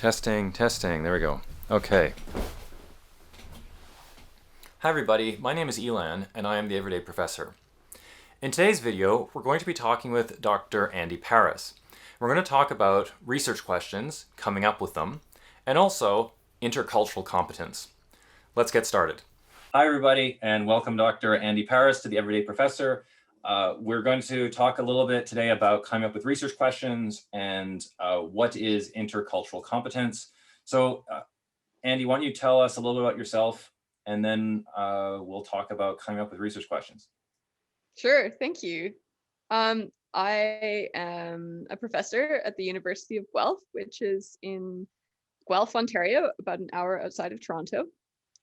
Testing. There we go. Okay. Hi everybody, my name is Elan and I am the Everyday Professor. In today's video, we're going to be talking with Dr. Andy Paris. We're going to talk about research questions, coming up with them, and also intercultural competence. Let's get started. Hi everybody, and welcome Dr. Andy Paris to the Everyday Professor. We're going to talk a little bit today about coming up with research questions and what is intercultural competence. So Andy, why don't you tell us a little bit about yourself, and then we'll talk about coming up with research questions. Sure, thank you. I am a professor at the University of Guelph, which is in Guelph, Ontario, about an hour outside of Toronto.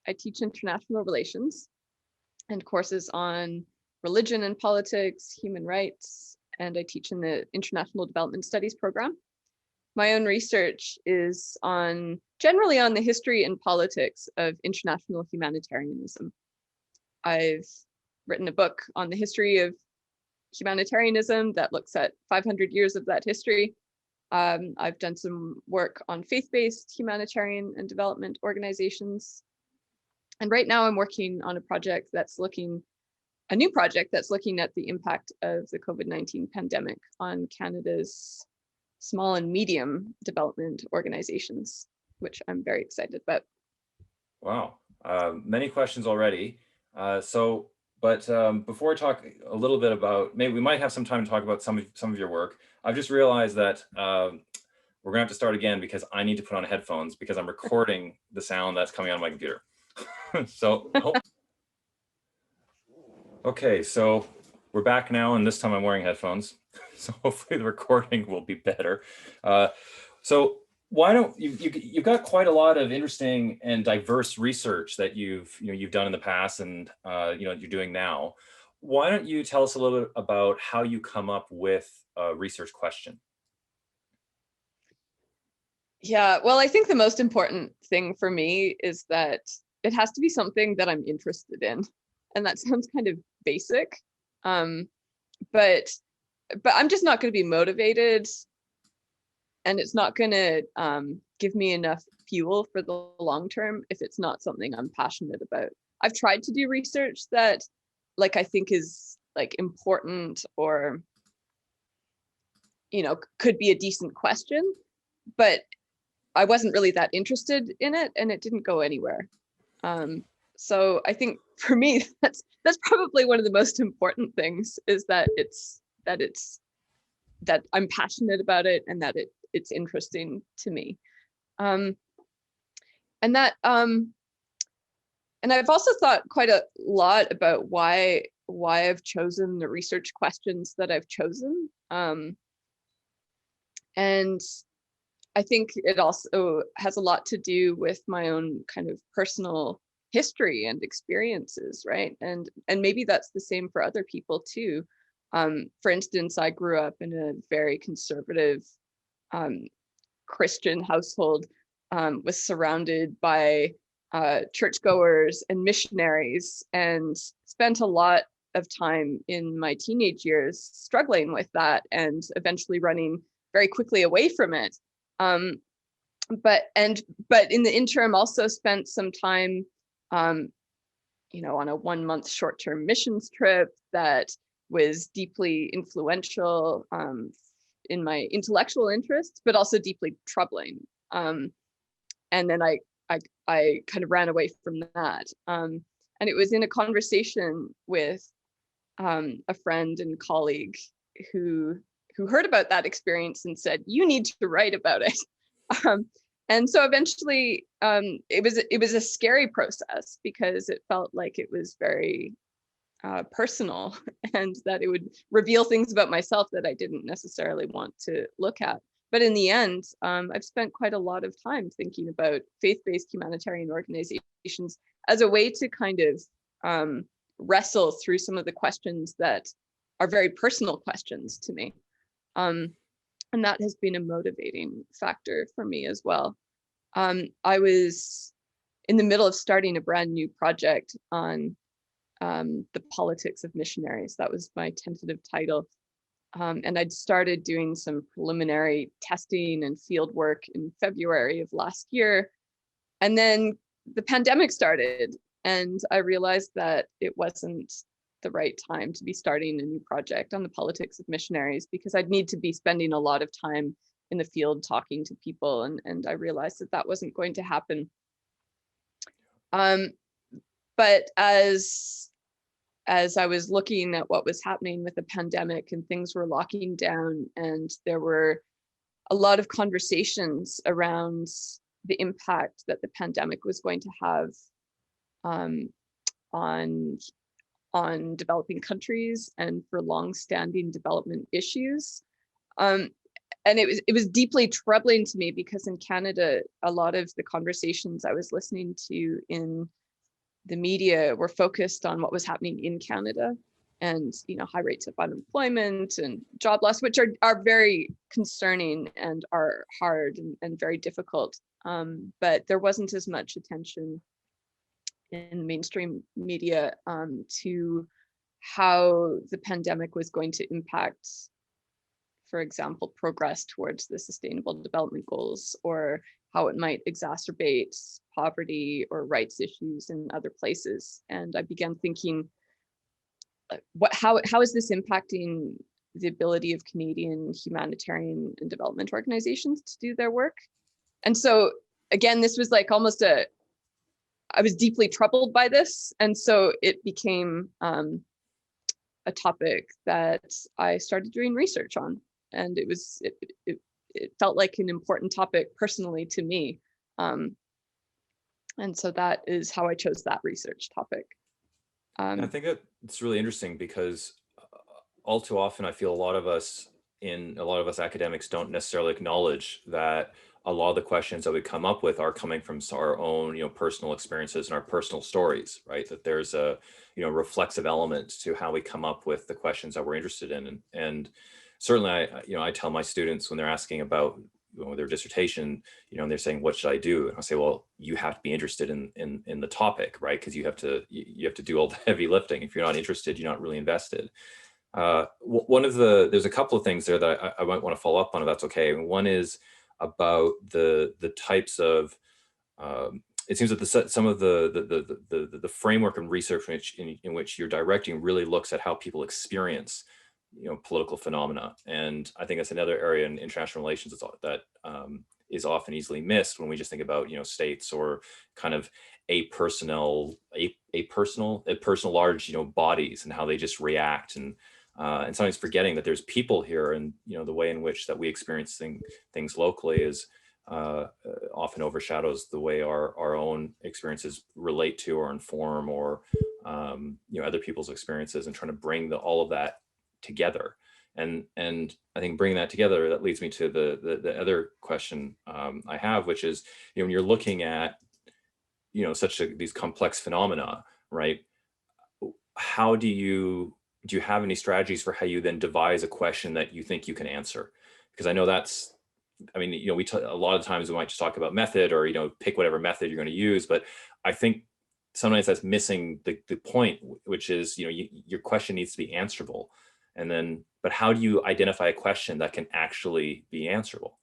I teach international relations and courses on religion and politics, human rights, and I teach in the International Development Studies program. My own research is generally on the history and politics of international humanitarianism. I've written a book on the history of humanitarianism that looks at 500 years of that history. I've done some work on faith-based humanitarian and development organizations. And right now I'm working on a new project that's looking at the impact of the COVID-19 pandemic on Canada's small and medium development organizations, which I'm very excited about. Wow, many questions already. But before I talk a little bit about, maybe we might have some time to talk about some of your work. I've just realized that we're gonna have to start again because I need to put on headphones because I'm recording the sound that's coming out of my computer. Okay, so we're back now, and this time I'm wearing headphones, so hopefully the recording will be better. So why don't you've got quite a lot of interesting and diverse research that you've done in the past, and you're doing now. Why don't you tell us a little bit about how you come up with a research question? Yeah, well, I think the most important thing for me is that it has to be something that I'm interested in. And that sounds kind of basic, but I'm just not going to be motivated, and it's not going to give me enough fuel for the long term if it's not something I'm passionate about. I've tried to do research that I think is important or could be a decent question, but I wasn't really that interested in it and it didn't go anywhere. So I think for me, that's probably one of the most important things, is that I'm passionate about it and that it's interesting to me. And I've also thought quite a lot about why I've chosen the research questions that I've chosen. And I think it also has a lot to do with my own kind of personal history and experiences, right? And maybe that's the same for other people too. For instance, I grew up in a very conservative Christian household, was surrounded by churchgoers and missionaries, and spent a lot of time in my teenage years struggling with that and eventually running very quickly away from it. But in the interim also spent some time on a 1-month short-term missions trip that was deeply influential in my intellectual interests, but also deeply troubling. And then I kind of ran away from that. And it was in a conversation with a friend and colleague who heard about that experience and said, "You need to write about it." And so eventually it was a scary process because it felt like it was very personal and that it would reveal things about myself that I didn't necessarily want to look at. But in the end, I've spent quite a lot of time thinking about faith-based humanitarian organizations as a way to kind of wrestle through some of the questions that are very personal questions to me. And that has been a motivating factor for me as well. I was in the middle of starting a brand new project on the politics of missionaries. That was my tentative title. And I'd started doing some preliminary testing and field work in February of last year. And then the pandemic started, and I realized that it wasn't the right time to be starting a new project on the politics of missionaries, because I'd need to be spending a lot of time in the field talking to people. And I realized that that wasn't going to happen. But as I was looking at what was happening with the pandemic and things were locking down, and there were a lot of conversations around the impact that the pandemic was going to have on developing countries and for long-standing development issues. And it was deeply troubling to me, because in Canada, a lot of the conversations I was listening to in the media were focused on what was happening in Canada, and high rates of unemployment and job loss, which are very concerning and are hard and very difficult. But there wasn't as much attention in mainstream media to how the pandemic was going to impact, for example, progress towards the Sustainable Development Goals, or how it might exacerbate poverty or rights issues in other places. And I began thinking, how is this impacting the ability of Canadian humanitarian and development organizations to do their work? And so again, this was like almost I was deeply troubled by this. And so it became a topic that I started doing research on. And it felt like an important topic personally to me. And so that is how I chose that research topic. I think that it's really interesting, because all too often I feel a lot of us academics don't necessarily acknowledge that a lot of the questions that we come up with are coming from our own, personal experiences and our personal stories, right? That there's a, reflexive element to how we come up with the questions that we're interested in. And certainly I tell my students when they're asking about their dissertation, and they're saying, what should I do? And I'll say, well, you have to be interested in the topic, right? Because you have to do all the heavy lifting. If you're not interested, you're not really invested. There's a couple of things there that I might want to follow up on, if that's okay. One is about the types of, it seems that some of the framework and research in which you're directing really looks at how people experience political phenomena. And I think that's another area in international relations that is often easily missed when we just think about states or kind of personal large bodies, and how they just react, and sometimes forgetting that there's people here, and the way in which that we experience things locally is often overshadows the way our own experiences relate to or inform or other people's experiences, and trying to bring all of that together. And I think bringing that together, that leads me to the other question I have, which is, when you're looking at these complex phenomena, right? How do you have any strategies for how you then devise a question that you think you can answer? Because I know that's, a lot of times we might just talk about method, or pick whatever method you're going to use, but I think sometimes that's missing the point, which is your question needs to be answerable. And then, but how do you identify a question that can actually be answerable?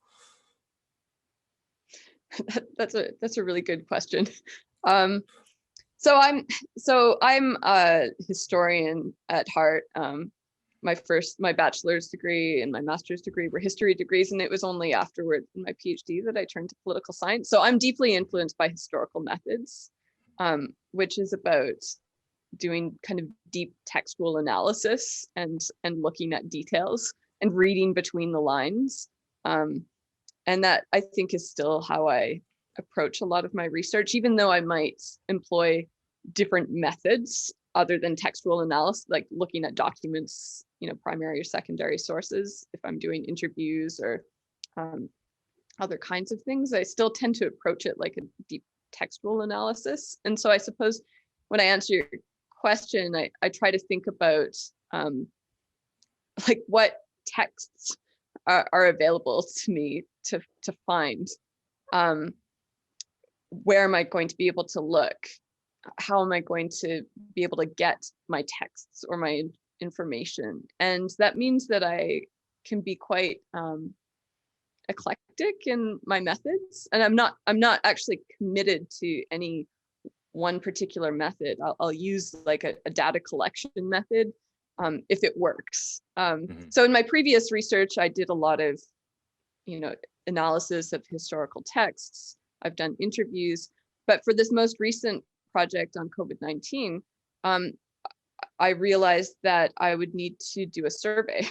That's a really good question. So I'm a historian at heart. My bachelor's degree and my master's degree were history degrees, and it was only afterward in my PhD that I turned to political science. So I'm deeply influenced by historical methods, which is about doing kind of deep textual analysis and looking at details and reading between the lines. And that, I think, is still how I approach a lot of my research, even though I might employ different methods other than textual analysis, like looking at documents, primary or secondary sources. If I'm doing interviews or other kinds of things, I still tend to approach it like a deep textual analysis. And so I suppose when I answer your question, I try to think about like what texts are available to me to find. Where am I going to be able to look? How am I going to be able to get my texts or my information. And that means that I can be quite eclectic in my methods. And I'm not actually committed to any one particular method. I'll use like a data collection method if it works. So in my previous research, I did a lot of, analysis of historical texts. I've done interviews, but for this most recent project on COVID-19, I realized that I would need to do a survey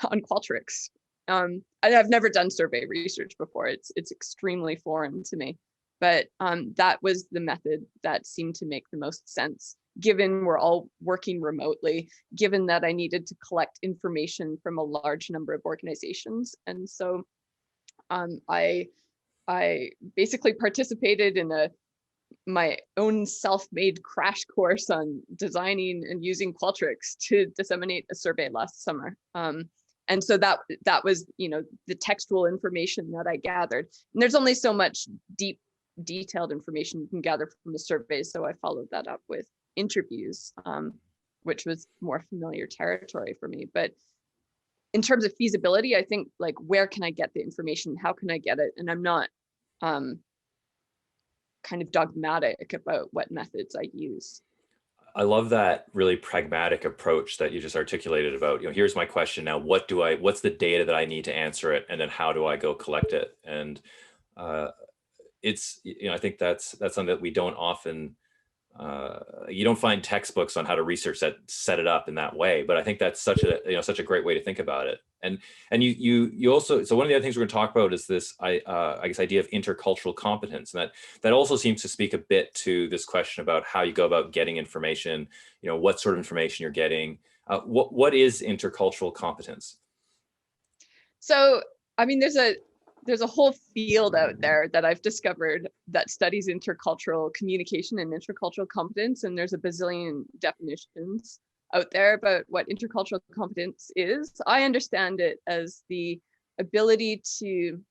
on Qualtrics. And I've never done survey research before. It's extremely foreign to me, but that was the method that seemed to make the most sense, given we're all working remotely, given that I needed to collect information from a large number of organizations. And so I basically participated in my own self-made crash course on designing and using Qualtrics to disseminate a survey last summer. And so that was, the textual information that I gathered. And there's only so much detailed information you can gather from the survey. So I followed that up with interviews, which was more familiar territory for me. But in terms of feasibility, I think like, where can I get the information? How can I get it? And I'm not kind of dogmatic about what methods I use. I love that really pragmatic approach that you just articulated about, here's my question now, what's the data that I need to answer it? And then how do I go collect it? And it's, I think that's something that we don't often, you don't find textbooks on how to research that set it up in that way, but I think that's such a great way to think about it. And you also, so one of the other things we're going to talk about is this, I guess, idea of intercultural competence, and that also seems to speak a bit to this question about how you go about getting information, what sort of information you're getting. What is intercultural competence? So, I mean, there's a whole field out there that I've discovered that studies intercultural communication and intercultural competence, and there's a bazillion definitions out there about what intercultural competence is. I understand it as the ability to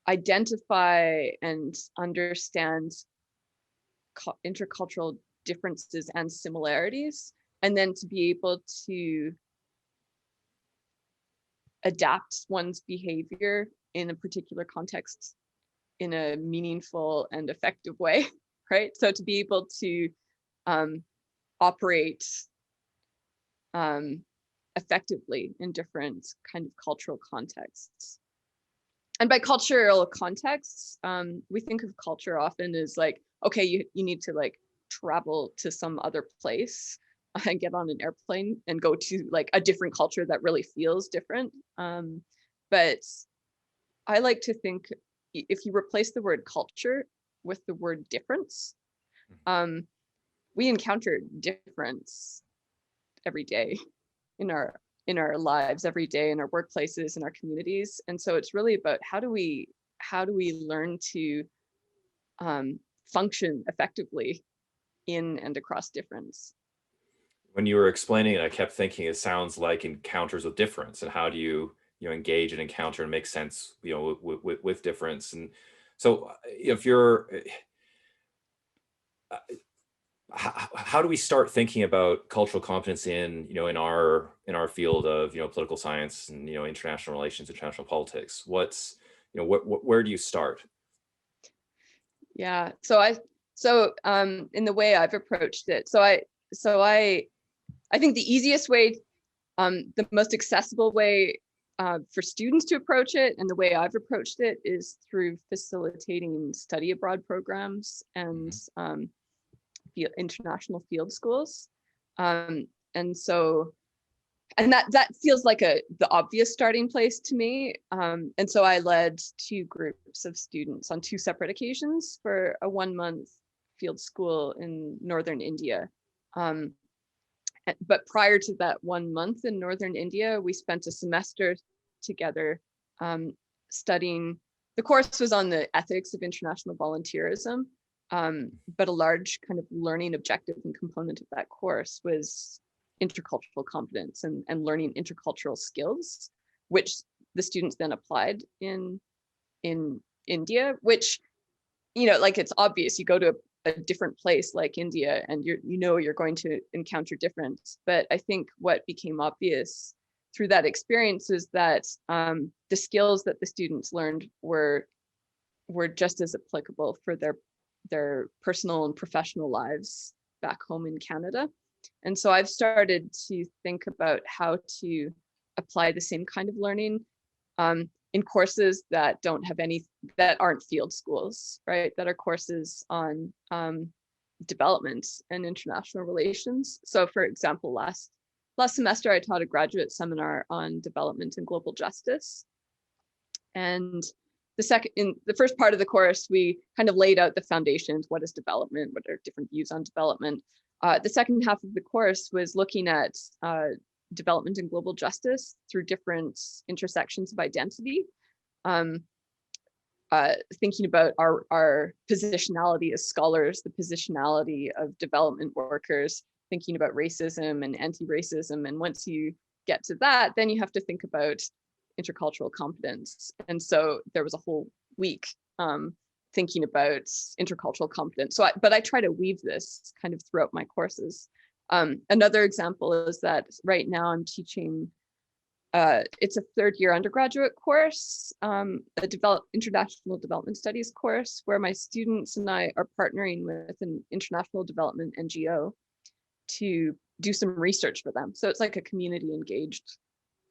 identify and understand intercultural differences and similarities, and then to be able to adapt one's behavior in a particular context in a meaningful and effective way, right? So to be able to operate effectively in different kind of cultural contexts. And by cultural contexts, we think of culture often as like, okay, you need to like travel to some other place and get on an airplane and go to like a different culture that really feels different. But I like to think if you replace the word culture with the word difference, we encounter difference every day in our lives, every day in our workplaces, in our communities. And so it's really about how do we learn to function effectively in and across difference. When you were explaining it, I kept thinking it sounds like encounters with difference, and how do you engage and encounter and make sense with difference. And so if you're how do we start thinking about cultural competence in in our field of political science and international relations, international politics? What's where do you start? Yeah, so in the way I've approached it, I think the easiest way, the most accessible way for students to approach it, and the way I've approached it, is through facilitating study abroad programs and international field schools. And that feels like the obvious starting place to me. And so I led 2 groups of students on 2 separate occasions for a 1-month field school in northern India. But prior to that 1 month in northern India, we spent a semester together studying. The course was on the ethics of international volunteerism, but a large kind of learning objective and component of that course was intercultural competence and learning intercultural skills, which the students then applied in India, which, like, it's obvious. You go to a different place like India, and you're going to encounter difference. But I think what became obvious through that experience is that the skills that the students learned were just as applicable for their personal and professional lives back home in Canada. And so I've started to think about how to apply the same kind of learning in courses that aren't field schools, right? That are courses on development and international relations. So for example, last semester, I taught a graduate seminar on development and global justice. And in the first part of the course, we kind of laid out the foundations. What is development? What are different views on development? The second half of the course was looking at development and global justice through different intersections of identity. Thinking about our positionality as scholars, the positionality of development workers, thinking about racism and anti-racism. And once you get to that, then you have to think about intercultural competence. And so there was a whole week thinking about intercultural competence. But I try to weave this kind of throughout my courses. Another example is that right now I'm teaching, it's a third-year undergraduate course, international development studies course, where my students and I are partnering with an international development NGO to do some research for them. So it's like a community engaged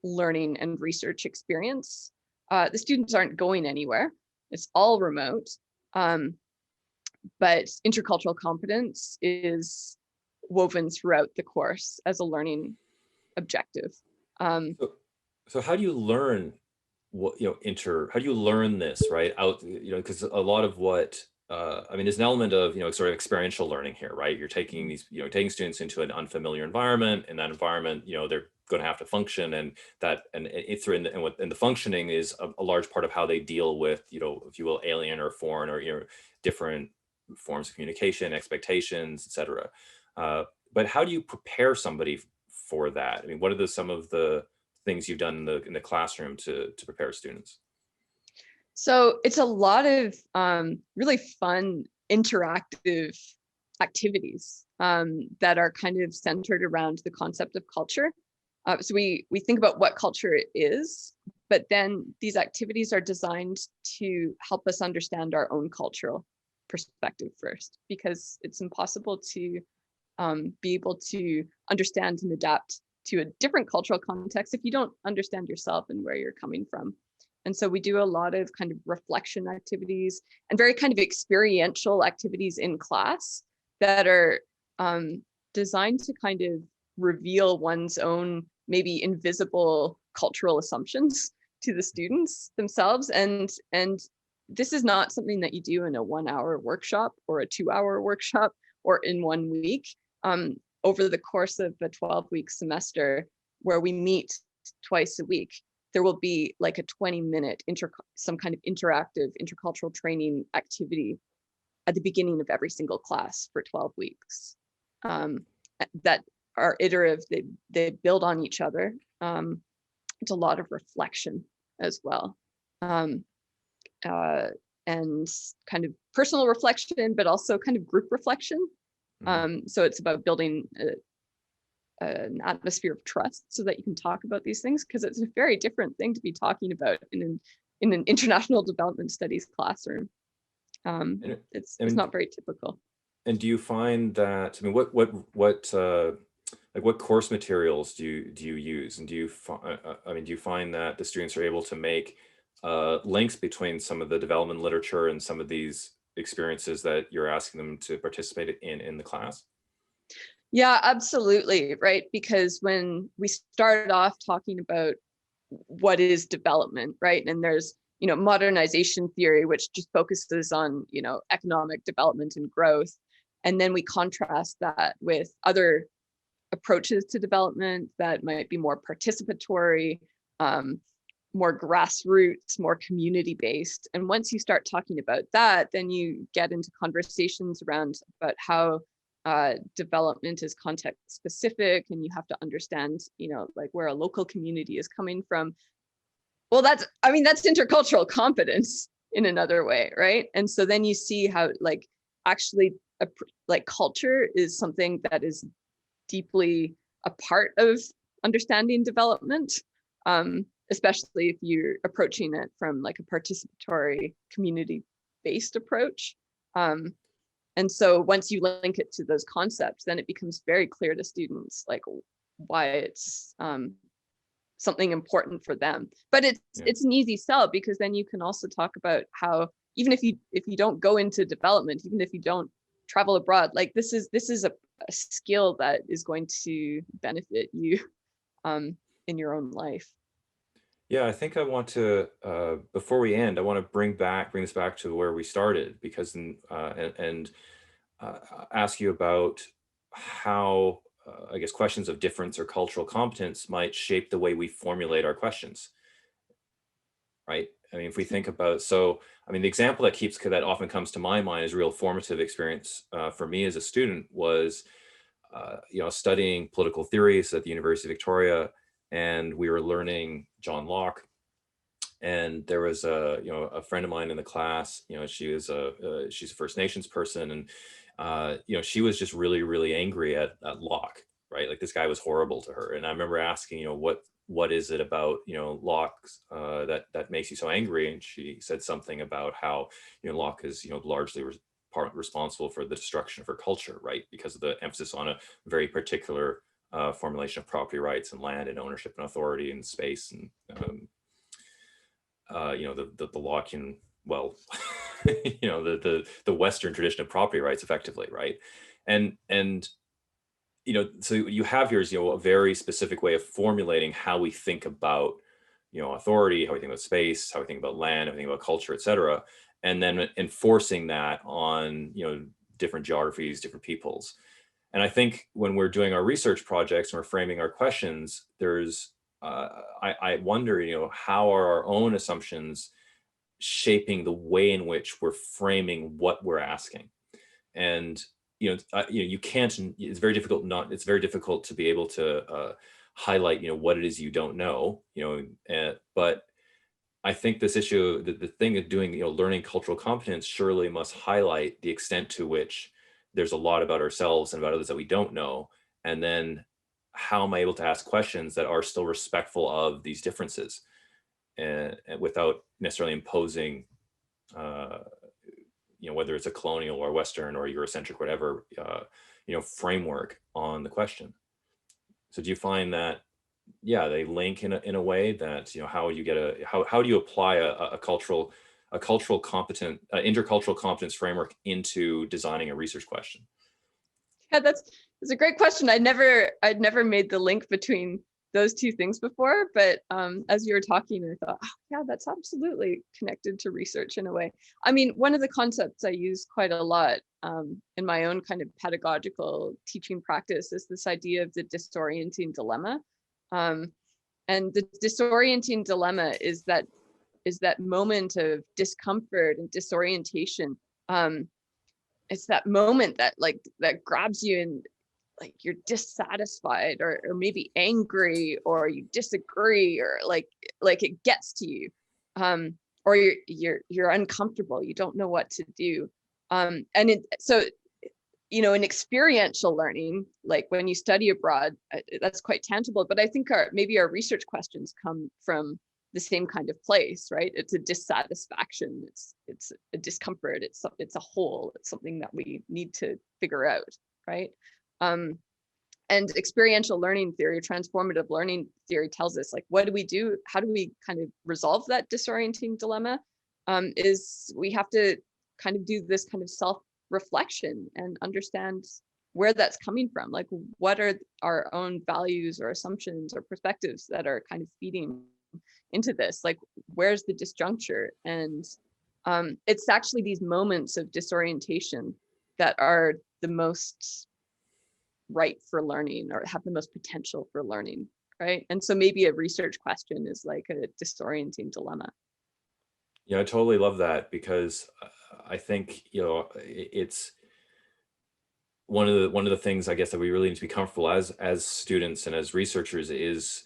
learning and research experience. The students aren't going anywhere. It's all remote. But intercultural competence is woven throughout the course as a learning objective. So how do you learn how do you learn this, right? Because a lot of what, there's an element of, sort of experiential learning here, right? You're taking taking students into an unfamiliar environment. In that environment, they're going to have to function, and the functioning is a large part of how they deal with, if you will, alien or foreign or, different forms of communication, expectations, etc. But how do you prepare somebody for that? I mean, what are some of the things you've done in the classroom to prepare students? So it's a lot of really fun, interactive activities that are kind of centered around the concept of culture. So we think about what culture is, but then these activities are designed to help us understand our own cultural perspective first, because it's impossible to be able to understand and adapt to a different cultural context if you don't understand yourself and where you're coming from. And so we do a lot of kind of reflection activities and very kind of experiential activities in class that are designed to kind of reveal one's own maybe invisible cultural assumptions to the students themselves. And this is not something that you do in a 1-hour workshop or a 2-hour workshop or in 1 week. Over the course of a 12-week semester where we meet twice a week, there will be like a 20-minute some kind of interactive intercultural training activity at the beginning of every single class for 12 weeks that are iterative. They build on each other. It's a lot of reflection as well, and kind of personal reflection, but also kind of group reflection. So it's about building an atmosphere of trust so that you can talk about these things, because it's a very different thing to be talking about in an international development studies classroom. It's not very typical. And do you find that, what course materials do you use, and do you find that the students are able to make links between some of the development literature and some of these experiences that you're asking them to participate in the class? Yeah, absolutely, right? Because when we started off talking about what is development, right? And there's, modernization theory, which just focuses on, economic development and growth. And then we contrast that with other approaches to development that might be more participatory, more grassroots, more community-based. And once you start talking about that, then you get into conversations about how development is context specific, and you have to understand, like where a local community is coming from. Well, that's intercultural competence in another way, right? And so then you see how, like, actually like culture is something that is deeply a part of understanding development, especially if you're approaching it from like a participatory community-based approach. And so once you link it to those concepts, then it becomes very clear to students like why it's something important for them. But it's an easy sell, because then you can also talk about how even if you don't go into development, even if you don't travel abroad, like this is a skill that is going to benefit you in your own life. Yeah, I think I want to, before we end, I want to bring this back to where we started, because ask you about how, I guess, questions of difference or cultural competence might shape the way we formulate our questions, right? I mean, if we think about, I mean, the example that often comes to my mind is real formative experience for me as a student was, studying political theories at the University of Victoria, and we were learning John Locke. And there was a friend of mine in the class, she's a First Nations person, and she was just really, really angry at Locke, right? Like, this guy was horrible to her. And I remember asking, what is it about, Locke that makes you so angry? And she said something about how, Locke is, largely responsible for the destruction of her culture, right? Because of the emphasis on a very particular formulation of property rights and land and ownership and authority and space, and the Lockean, well, the Western tradition of property rights, effectively, right? And so you have here is, a very specific way of formulating how we think about, authority, how we think about space, how we think about land, how we think about culture, et cetera, and then enforcing that on, different geographies, different peoples. And I think when we're doing our research projects and we're framing our questions, there's, I wonder, how are our own assumptions shaping the way in which we're framing what we're asking? And you can't. It's very difficult to be able to highlight, what it is you don't know. But I think this issue, the thing of doing, learning cultural competence, surely must highlight the extent to which there's a lot about ourselves and about others that we don't know, and then how am I able to ask questions that are still respectful of these differences, and without necessarily imposing, whether it's a colonial or Western or Eurocentric, whatever, framework on the question. So do you find that, they link in a way that, how you get how do you apply a cultural competent, intercultural competence framework into designing a research question? Yeah, that's a great question. I'd never made the link between those two things before, but as you were talking, I thought, oh, yeah, that's absolutely connected to research in a way. I mean, one of the concepts I use quite a lot in my own kind of pedagogical teaching practice is this idea of the disorienting dilemma. And the disorienting dilemma is that moment of discomfort and disorientation. It's that moment that grabs you and like you're dissatisfied or maybe angry, or you disagree, or like it gets to you, or you're uncomfortable, you don't know what to do, so in experiential learning, like when you study abroad, that's quite tangible. But I think maybe our research questions come from the same kind of place, right? It's a dissatisfaction, it's a discomfort, it's a hole, it's something that we need to figure out, right? And experiential learning theory, transformative learning theory, tells us, like, what do we do? How do we kind of resolve that disorienting dilemma? Is we have to kind of do this kind of self-reflection and understand where that's coming from. Like, what are our own values or assumptions or perspectives that are kind of feeding into this? Like, where's the disjuncture? And it's actually these moments of disorientation that are the most ripe for learning, or have the most potential for learning, right? And so maybe a research question is like a disorienting dilemma. Yeah, I totally love that, because I think, it's one of the things, I guess, that we really need to be comfortable as students and as researchers is,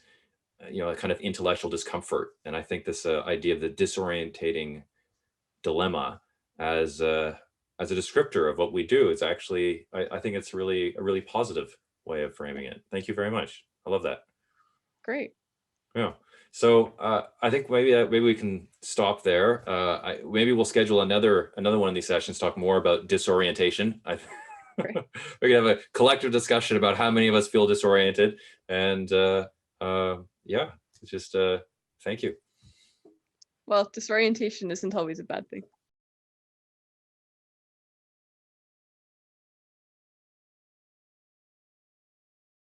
a kind of intellectual discomfort. And I think this idea of the disorientating dilemma as as a descriptor of what we do. It's actually, I think it's really a really positive way of framing it. Thank you very much. I love that. Great. Yeah. So I think maybe we can stop there. Maybe we'll schedule another one of these sessions, talk more about disorientation. Great. We're gonna have a collective discussion about how many of us feel disoriented, and yeah, just thank you. Well, disorientation isn't always a bad thing.